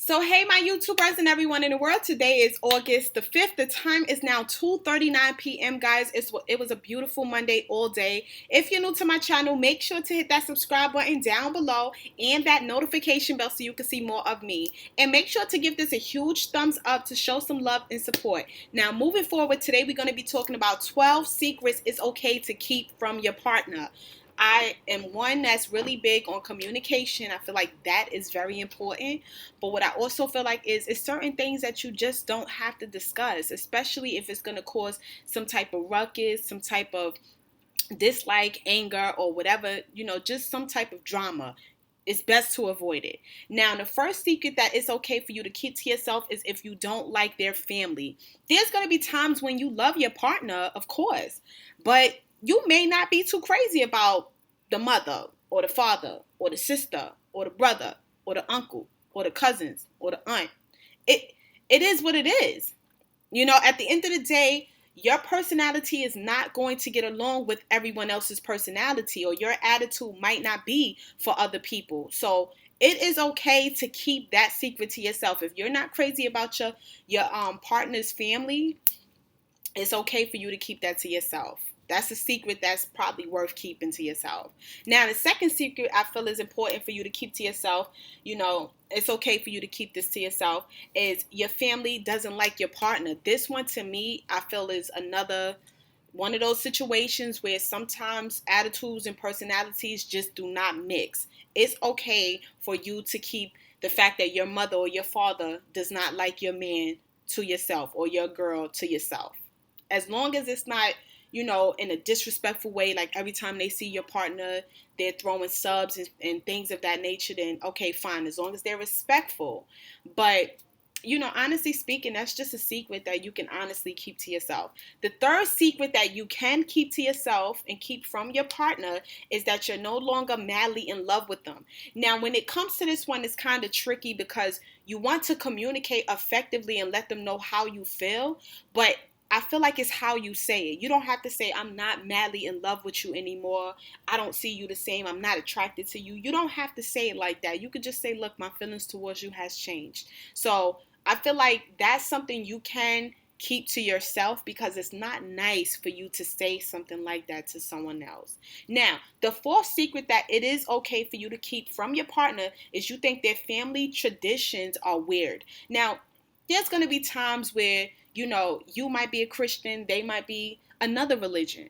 So hey my YouTubers and everyone in the world, today is August the 5th. The time is now 2:39 p.m. guys. It was a beautiful Monday all day. If you're new to my channel, make sure to hit that subscribe button down below and that notification bell so you can see more of me. And make sure to give this a huge thumbs up to show some love and support. Now moving forward, today we're going to be talking about 12 secrets it's okay to keep from your partner. I am one that's really big on communication. I feel like that is very important. But what I also feel like is certain things that you just don't have to discuss, especially if it's going to cause some type of ruckus, some type of dislike, anger, or whatever, just some type of drama. It's best to avoid it. Now, the first secret that it's okay for you to keep to yourself is if you don't like their family. There's going to be times when you love your partner, of course, but you may not be too crazy about the mother or the father or the sister or the brother or the uncle or the cousins or the aunt. It is what it is. At the end of the day, your personality is not going to get along with everyone else's personality, or your attitude might not be for other people. So it is okay to keep that secret to yourself. If you're not crazy about your partner's family, it's okay for you to keep that to yourself. That's a secret that's probably worth keeping to yourself. Now, the second secret I feel is important for you to keep to yourself, it's okay for you to keep this to yourself, is your family doesn't like your partner. This one, to me, I feel is another one of those situations where sometimes attitudes and personalities just do not mix. It's okay for you to keep the fact that your mother or your father does not like your man to yourself, or your girl to yourself. As long as it's not, in a disrespectful way, like every time they see your partner, they're throwing subs and things of that nature, then okay, fine, as long as they're respectful. But, honestly speaking, that's just a secret that you can honestly keep to yourself. The third secret that you can keep to yourself and keep from your partner is that you're no longer madly in love with them. Now, when it comes to this one, it's kind of tricky because you want to communicate effectively and let them know how you feel, but I feel like it's how you say it. You don't have to say, I'm not madly in love with you anymore. I don't see you the same. I'm not attracted to you. You don't have to say it like that. You could just say, look, my feelings towards you has changed. So I feel like that's something you can keep to yourself, because it's not nice for you to say something like that to someone else. Now, the fourth secret that it is okay for you to keep from your partner is you think their family traditions are weird. Now, there's going to be times where you might be a Christian, they might be another religion.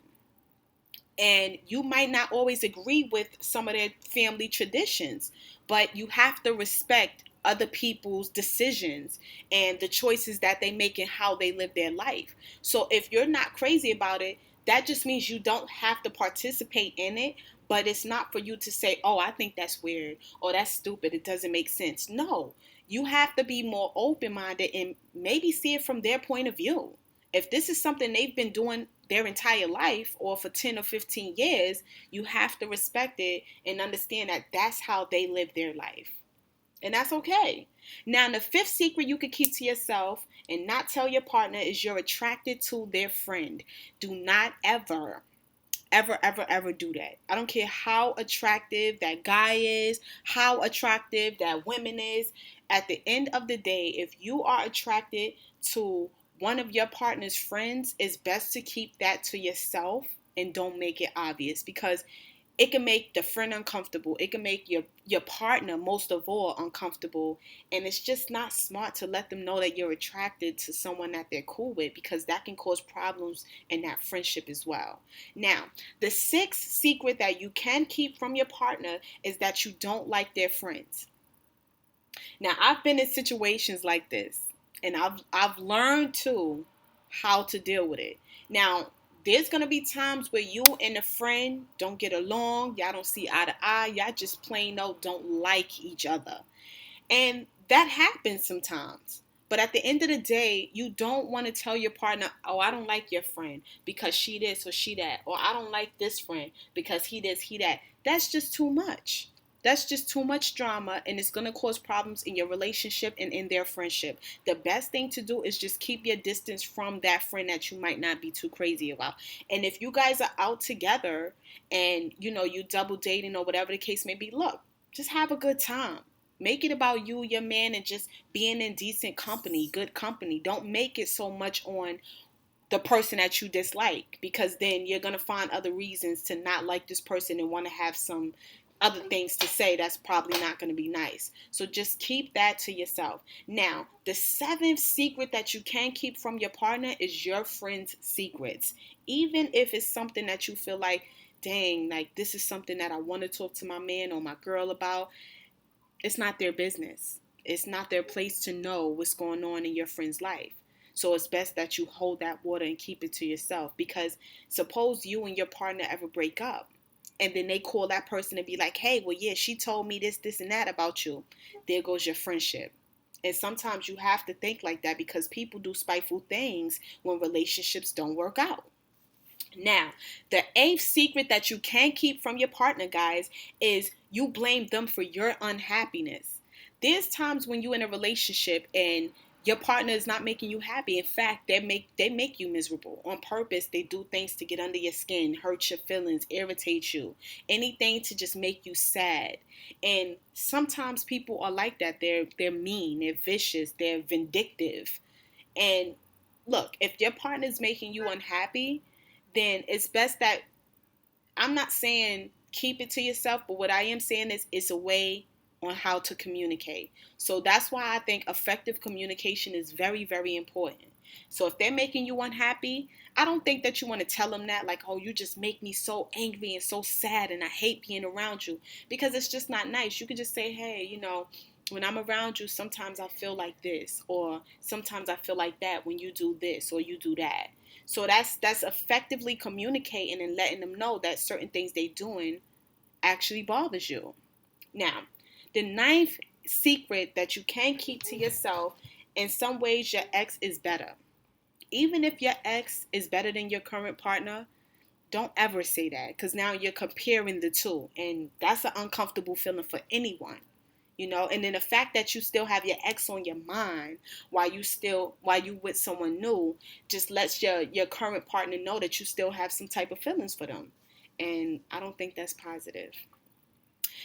And you might not always agree with some of their family traditions, but you have to respect other people's decisions and the choices that they make and how they live their life. So if you're not crazy about it, that just means you don't have to participate in it, but it's not for you to say, oh, I think that's weird, or that's stupid, it doesn't make sense. No, you have to be more open-minded and maybe see it from their point of view. If this is something they've been doing their entire life, or for 10 or 15 years, you have to respect it and understand that that's how they live their life. And that's okay. Now, the fifth secret you could keep to yourself and not tell your partner is you're attracted to their friend. Do not ever do that. I don't care how attractive that guy is, how attractive that woman is. At the end of the day, if you are attracted to one of your partner's friends, it's best to keep that to yourself and don't make it obvious, because it can make the friend uncomfortable. It can make your partner, most of all, uncomfortable. And it's just not smart to let them know that you're attracted to someone that they're cool with, because that can cause problems in that friendship as well. Now, the sixth secret that you can keep from your partner is that you don't like their friends. Now, I've been in situations like this, and I've learned too how to deal with it. Now, there's going to be times where you and a friend don't get along. Y'all don't see eye to eye. Y'all just plain old don't like each other. And that happens sometimes. But at the end of the day, you don't want to tell your partner, oh, I don't like your friend because she this or she that. Or I don't like this friend because he this, he that. That's just too much. That's just too much drama, and it's going to cause problems in your relationship and in their friendship. The best thing to do is just keep your distance from that friend that you might not be too crazy about. And if you guys are out together and, you double dating or whatever the case may be, look, just have a good time. Make it about you, your man, and just being in decent company, good company. Don't make it so much on the person that you dislike, because then you're going to find other reasons to not like this person and want to have some other things to say that's probably not going to be nice. So just keep that to yourself. Now, the seventh secret that you can keep from your partner is your friend's secrets. Even if it's something that you feel like, dang, like this is something that I want to talk to my man or my girl about, it's not their business. It's not their place to know what's going on in your friend's life. So it's best that you hold that water and keep it to yourself, because suppose you and your partner ever break up and then they call that person and be like, hey, well, yeah, she told me this, this, and that about you. There goes your friendship. And sometimes you have to think like that, because people do spiteful things when relationships don't work out. Now, the eighth secret that you can keep from your partner, guys, is you blame them for your unhappiness. There's times when you're in a relationship and your partner is not making you happy. In fact, they make you miserable on purpose. They do things to get under your skin, hurt your feelings, irritate you, anything to just make you sad. And sometimes people are like that. They're mean, they're vicious, they're vindictive. And look, if your partner is making you unhappy, then it's best that, I'm not saying keep it to yourself, but what I am saying is it's a way on how to communicate. So that's why I think effective communication is very, very important. So if they're making you unhappy, I don't think that you want to tell them that, like, oh, you just make me so angry and so sad and I hate being around you, because it's just not nice. You could just say, hey, when I'm around you, sometimes I feel like this, or sometimes I feel like that when you do this or you do that. So that's effectively communicating and letting them know that certain things they doing actually bothers you. Now, the ninth secret that you can keep to yourself, in some ways your ex is better. Even if your ex is better than your current partner, don't ever say that, because now you're comparing the two, and that's an uncomfortable feeling for anyone. And then the fact that you still have your ex on your mind while you with someone new, just lets your current partner know that you still have some type of feelings for them. And I don't think that's positive.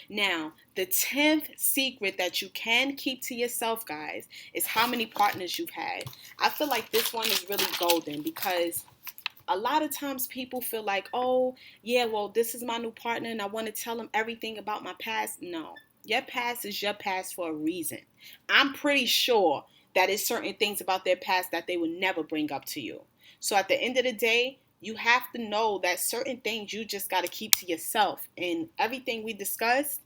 Now, the 10th secret that you can keep to yourself, guys, is how many partners you've had. I feel like this one is really golden, because a lot of times people feel like, oh, yeah, well, this is my new partner and I want to tell them everything about my past. No, your past is your past for a reason. I'm pretty sure that it's certain things about their past that they would never bring up to you. So at the end of the day, you have to know that certain things you just got to keep to yourself. And everything we discussed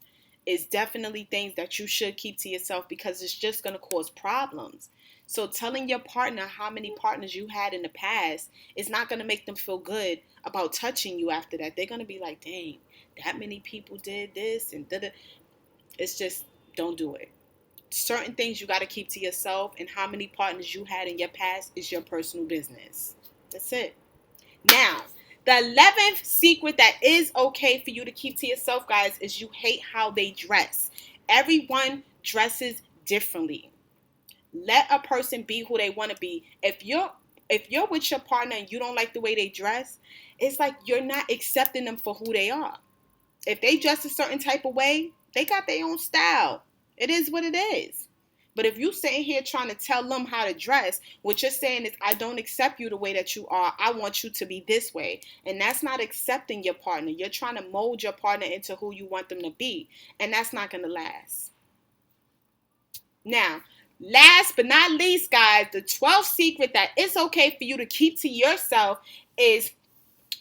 is definitely things that you should keep to yourself, because it's just going to cause problems. So telling your partner how many partners you had in the past is not going to make them feel good about touching you after that. They're going to be like, dang, that many people did this and da-da. It's just, don't do it. Certain things you got to keep to yourself, and how many partners you had in your past is your personal business. That's it. Now, the 11th secret that is okay for you to keep to yourself, guys, is you hate how they dress. Everyone dresses differently. Let a person be who they want to be. If you're with your partner and you don't like the way they dress, it's like you're not accepting them for who they are. If they dress a certain type of way, they got their own style. It is what it is. But if you sitting here trying to tell them how to dress, what you're saying is, I don't accept you the way that you are. I want you to be this way. And that's not accepting your partner. You're trying to mold your partner into who you want them to be. And that's not going to last. Now, last but not least, guys, the 12th secret that it's okay for you to keep to yourself is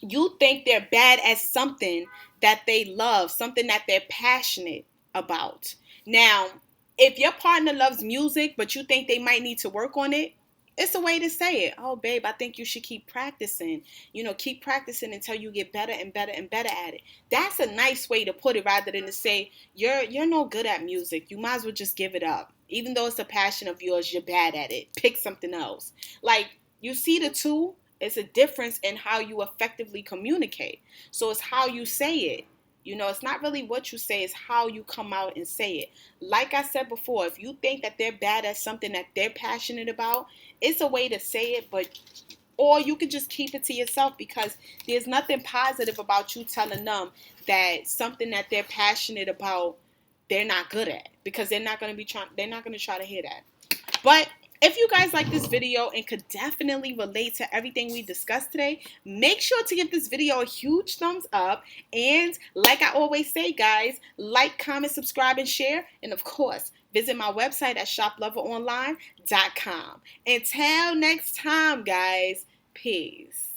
you think they're bad at something that they love, something that they're passionate about. Now, if your partner loves music, but you think they might need to work on it, it's a way to say it. Oh, babe, I think you should keep practicing. Keep practicing until you get better and better and better at it. That's a nice way to put it, rather than to say, you're no good at music. You might as well just give it up. Even though it's a passion of yours, you're bad at it. Pick something else. Like, you see the two? It's a difference in how you effectively communicate. So it's how you say it. It's not really what you say, it's how you come out and say it. Like I said before, if you think that they're bad at something that they're passionate about, it's a way to say it, or you can just keep it to yourself, because there's nothing positive about you telling them that something that they're passionate about they're not good at, because they're not going to try to hear that. But if you guys like this video and could definitely relate to everything we discussed today, make sure to give this video a huge thumbs up. And like I always say, guys, like, comment, subscribe, and share. And of course, visit my website at shoploveronline.com. Until next time, guys, peace.